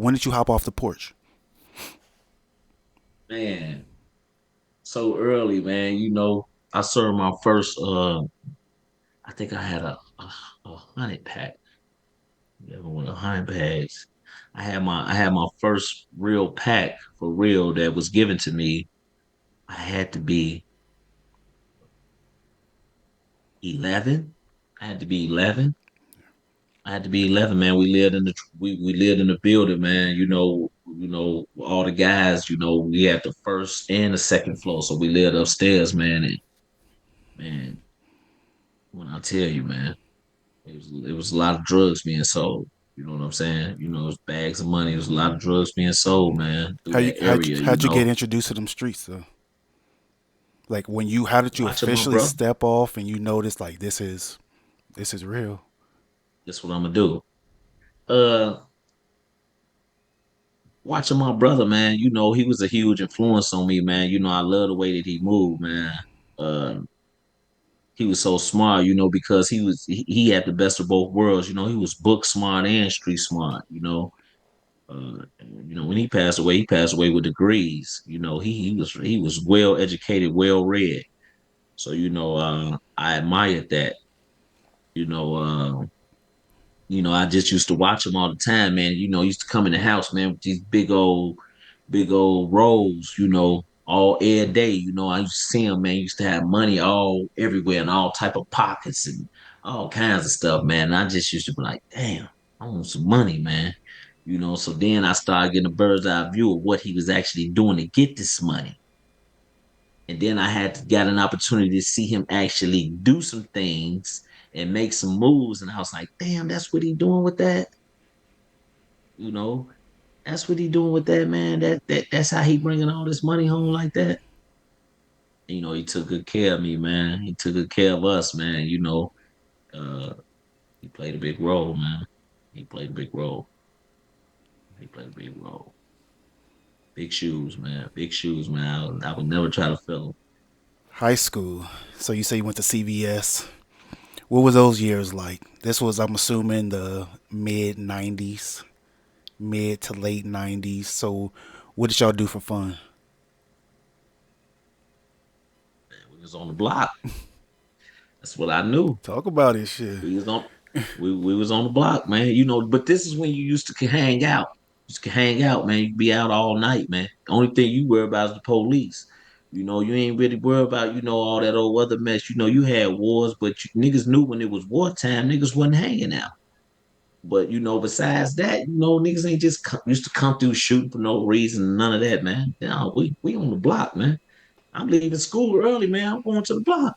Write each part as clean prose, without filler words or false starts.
When did you hop off the porch? Man, so early, man. I served my first. I think I had a 100 pack. Yeah, one of 100 packs. I had my first real pack for real that was given to me. I had to be 11. I had to be 11. I had to be 11, man. We lived in the building, man. All the guys. We had the first and the second floor, so we lived upstairs, man. And man, when I tell you, man, it was a lot of drugs being sold. You know what I'm saying? It was bags of money. It was a lot of drugs being sold, man, through How you that area. how'd you get introduced to them streets though? Like how did you Watching my officially brother. step off and you noticed like this is real? That's what I'm gonna do. Uh, Watching my brother, man. He was a huge influence on me, man. I love the way that he moved, man. Uh, he was so smart, because he had the best of both worlds. He was book smart and street smart. When he passed away with degrees. He was well educated, well read. So I admired that. You know, uh, I just used to watch him all the time, man. He used to come in the house, man, with these big old rolls, all air day. I used to see him, man. He used to have money all everywhere in all type of pockets and all kinds of stuff, man. And I just used to be like, damn, I want some money, man. So then I started getting a bird's eye view of what he was actually doing to get this money. And then I had got an opportunity to see him actually do some things and make some moves. And I was like, damn, that's what he doing with that. You know, that's what he doing with that, man. That's how he bringing all this money home like that. He took good care of me, man. He took good care of us, man. Uh, he played a big role, man. He played a big role. He played a big role. Big shoes, man. Big shoes, man. I would never try to fill them. High school. So you say you went to CVS. What was those years like? This was, I'm assuming, the mid '90s, mid to late '90s. So what did y'all do for fun? Man, we was on the block. That's what I knew. Talk about it, shit. We was on we was on the block, man. But this is when you used to hang out. Used to hang out, man. You be out all night, man. The only thing you worry about is the police. You ain't really worry about, all that old other mess. You had wars, but niggas knew when it was wartime, niggas wasn't hanging out. But besides that, niggas ain't just used to come through shooting for no reason, none of that, man. No, we on the block, man. I'm leaving school early, man. I'm going to the block.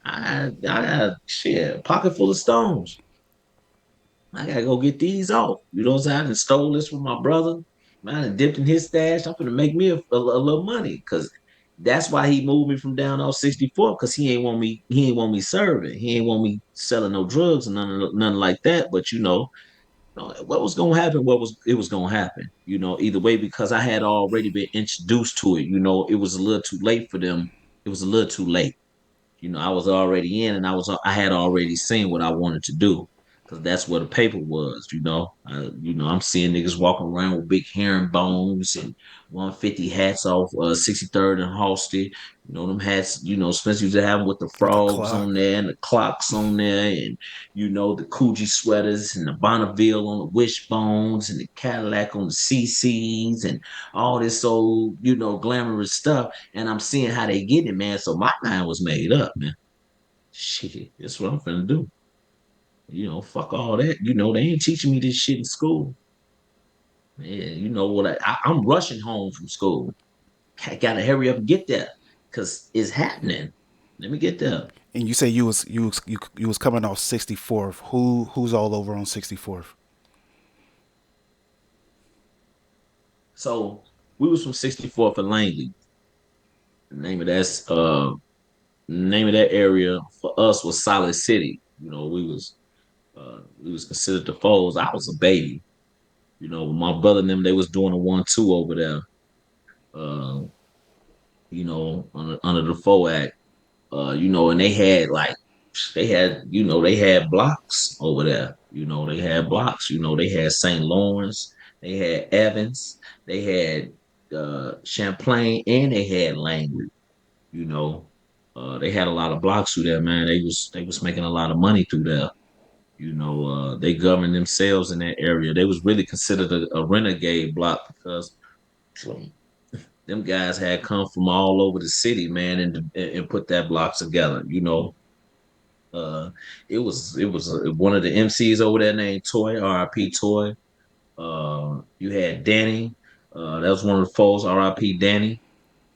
I got shit, a pocket full of stones. I gotta go get these off. You know what I'm saying? I done stole this from my brother. Man, I done dipped in his stash. I'm gonna make me a little money because that's why he moved me from down off 64 because he ain't want me serving. He ain't want me selling no drugs and nothing like that. But what was gonna happen, it was gonna happen. Either way, because I had already been introduced to it, it was a little too late for them. It was a little too late. I was already in, and I had already seen what I wanted to do because that's where the paper was. I'm seeing niggas walking around with big herringbones and 150 hats off 63rd and Halsted. Them hats. Spencer used to have them with the With the frogs clock. on there and the clocks on there, and the Coogee sweaters and the Bonneville on the wishbones and the Cadillac on the CCs and all this old glamorous stuff, and I'm seeing how they get it, man. So my mind was made up, man. Shit, that's what I'm finna do. Fuck all that. They ain't teaching me this shit in school. Yeah, you know what? I'm rushing home from school. I gotta hurry up and get there because it's happening. Let me get there. And you say you was coming off 64th. Who's all over on 64th? So we was from 64th and Langley. The name of that area for us was Solid City. We was considered the foes. I was a baby. My brother and them, they was doing a 1-2 over there. Uh, under the FO Act. And they had blocks over there. They had blocks. They had St. Lawrence. They had Evans, they had Champlain, and they had Langley. You know, they had a lot of blocks through there, man. They was making a lot of money through there. They governed themselves in that area. They was really considered a renegade block because them guys had come from all over the city, man, and put that block together. Uh, it was one of the MCs over there named Toy, R.I.P. Toy. You had Danny. That was one of the folks, R.I.P. Danny.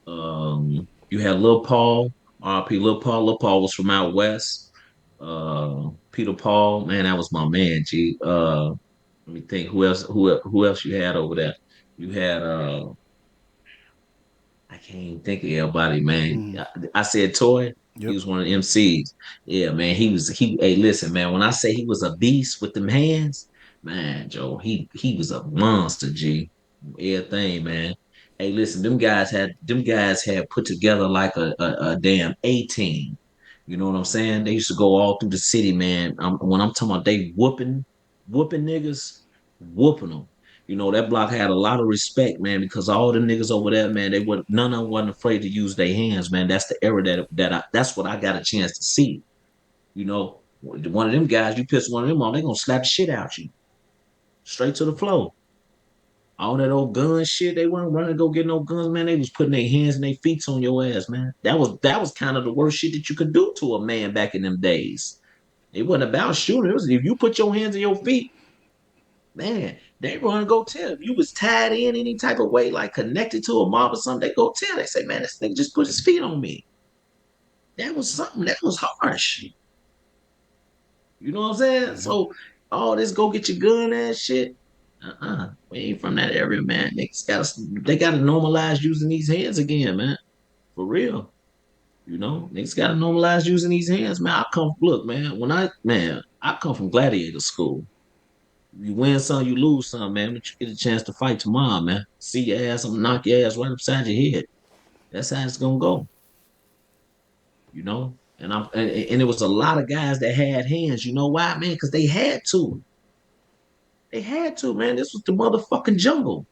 You had Lil Paul, R.I.P. Lil Paul. Lil Paul was from out west. Peter Paul, man, that was my man. G. Let me think. Who else you had over there? You had I can't even think of everybody, man. Mm. I said Toy. He Yep. was one of the MCs. Yeah, man. Hey, listen, man. When I say he was a beast with them hands, man, Joe, he was a monster, G. Everything, man. Hey, listen, them guys had put together like a damn A team. You know what I'm saying? They used to go all through the city, man. When I'm talking about they whooping niggas, whooping them. That block had a lot of respect, man, because all them niggas over there, man, none of them wasn't afraid to use their hands, man. That's the era that's what I got a chance to see. One of them guys, you piss one of them on, they gonna slap the shit out you. Straight to the floor. All that old gun shit, they weren't running to go get no guns, man. They was putting their hands and their feet on your ass, man. That was kind of the worst shit that you could do to a man back in them days. It wasn't about shooting. It was if you put your hands on your feet, man, they run and go tell. If you was tied in any type of way, like connected to a mob or something, they go tell. They say, man, this nigga just put his feet on me. That was something. That was harsh. You know what I'm saying? Yep. So all this go get your gun ass shit. We ain't from that area, man. They gotta normalize using these hands again, man. For real. Niggas gotta normalize using these hands, man. Look, man, I come from gladiator school. You win some, you lose some, man. But you get a chance to fight tomorrow, man. See your ass, I'm gonna knock your ass right upside your head. That's how it's gonna go, you know. And it was a lot of guys that had hands. You know why, man? Because they had to. They had to, man. This was the motherfucking jungle.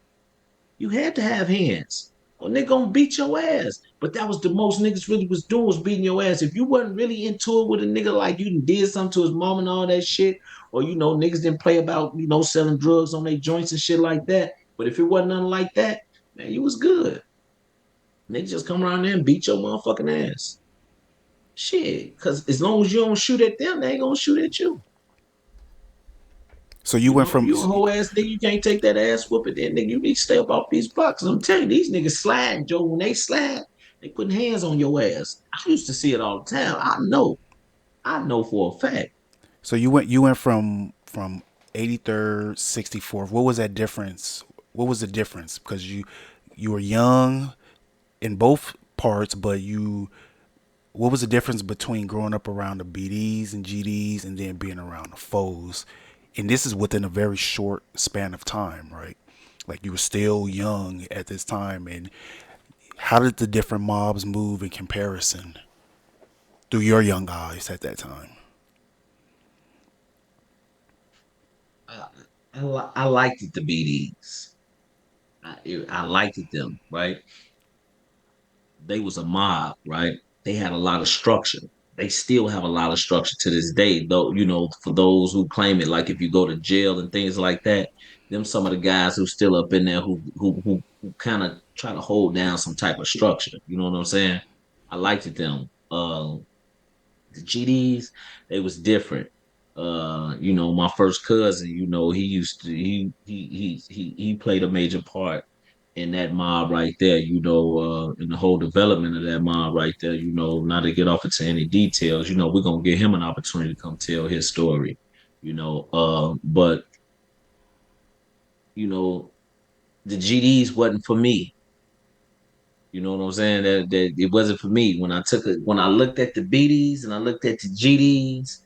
You had to have hands. Or they gonna beat your ass. But that was the most niggas really was doing was beating your ass. If you wasn't really into it with a nigga like you did something to his mom and all that shit, or niggas didn't play about, selling drugs on their joints and shit like that. But if it wasn't nothing like that, man, you was good. Niggas just come around there and beat your motherfucking ass. Shit. Cause as long as you don't shoot at them, they ain't gonna shoot at you. So you went If from you a whole ass nigga, you can't take that ass whooping. Then nigga, you need to stay up off these blocks. I'm telling you, these niggas slide, Joe. When they slide, they putting hands on your ass. I used to see it all the time. I know for a fact. you went from 83rd, 64th. What was that difference? What was the difference? Because you were young in both parts, but what was the difference between growing up around the BDs and GDs and then being around the foes? And this is within a very short span of time, right? Like you were still young at this time, and how did the different mobs move in comparison through your young eyes at that time? I, I liked it, the BDs. I liked it them, right? They was a mob, right? They had a lot of structure. They still have a lot of structure to this day, though. For those who claim it, like if you go to jail and things like that, them some of the guys who still up in there who kind of try to hold down some type of structure. You know what I'm saying? I liked it them. The GDs, they was different. My first cousin, he used to he played a major part in that mob right there, in the whole development of that mob right there, not to get off into any details, we're gonna give him an opportunity to come tell his story, but you know, the GDs wasn't for me. You know what I'm saying? That it wasn't for me. When I looked at the BDs and I looked at the GDs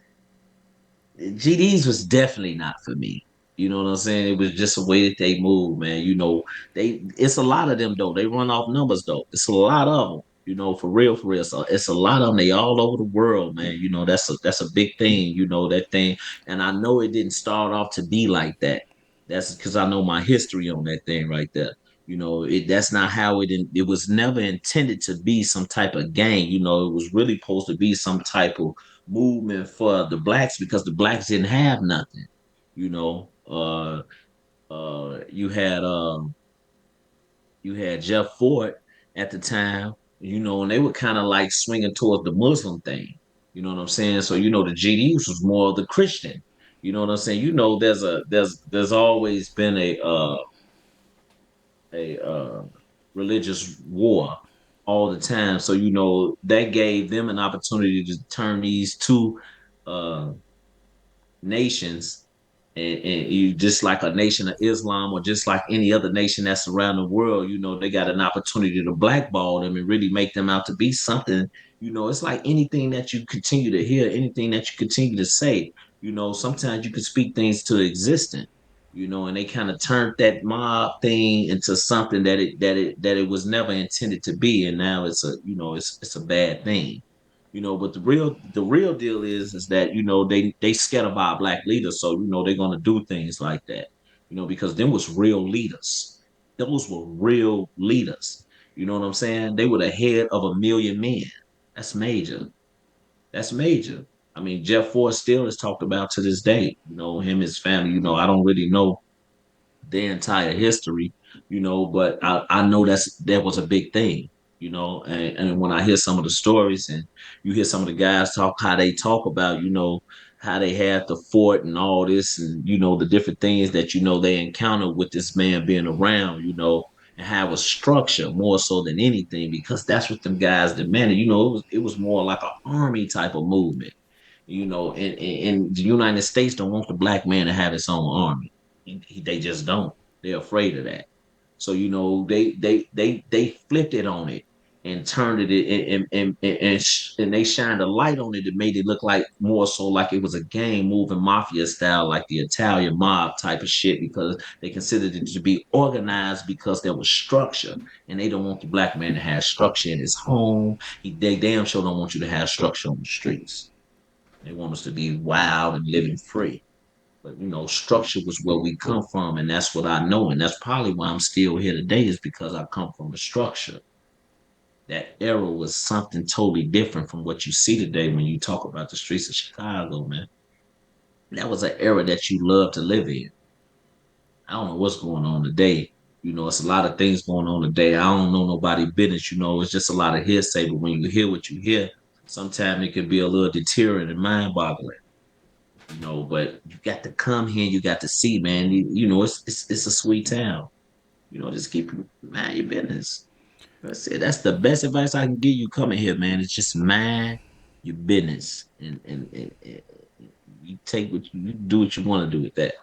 was definitely not for me. You know what I'm saying? It was just a way that they move, man. It's a lot of them though. They run off numbers though. It's a lot of them. For real, for real. So it's a lot of them. They all over the world, man. That's a big thing. That thing, and I know it didn't start off to be like that. That's because I know my history on that thing right there. That's not how it was never intended to be some type of gang. It was really supposed to be some type of movement for the blacks because the blacks didn't have nothing. You know, you had Jeff Ford at the time, and they were kind of like swinging towards the Muslim thing. You know what I'm saying? So the GDs was more of the Christian. You know what I'm saying? There's always been a religious war all the time. So that gave them an opportunity to turn these two uh nations, and you just like a nation of Islam or just like any other nation that's around the world, they got an opportunity to blackball them and really make them out to be something. It's like anything that you continue to hear, anything that you continue to say, sometimes you can speak things to existence. And they kind of turned that mob thing into something that it was never intended to be, and now it's a bad thing. But the real deal is that they scared about black leaders, so they're gonna do things like that. Because them was real leaders. Those were real leaders. You know what I'm saying? They were the head of 1 million men. That's major. That's major. I mean, Jeff Ford still is talked about to this day. Him, his family. I don't really know their entire history, but I know that was a big thing, and when I hear some of the stories and you hear some of the guys talk how they talk about, how they had the fort and all this and the different things that they encountered with this man being around, and have a structure more so than anything because that's what them guys demanded. It was more like an army type of movement. And the United States don't want the black man to have its own army. They just don't. They're afraid of that. So they flipped it on it and turned it and they shined a light on it that made it look like more so like it was a gang moving mafia style, like the Italian mob type of shit, because they considered it to be organized because there was structure, and they don't want the black man to have structure in his home. They damn sure don't want you to have structure on the streets. They want us to be wild and living free. But structure was where we come from, and that's what I know, and that's probably why I'm still here today is because I come from a structure. That era was something totally different from what you see today when you talk about the streets of Chicago, man. That was an era that you love to live in. I don't know what's going on today. It's a lot of things going on today. I don't know nobody business. It's just a lot of hearsay. But when you hear what you hear, sometimes it can be a little deterrent and mind boggling. But you got to come here, you got to see, man. It's a sweet town. Just keep mind your business. That's it. That's the best advice I can give you coming here, man. It's just mind your business, and you take you do what you want to do with that.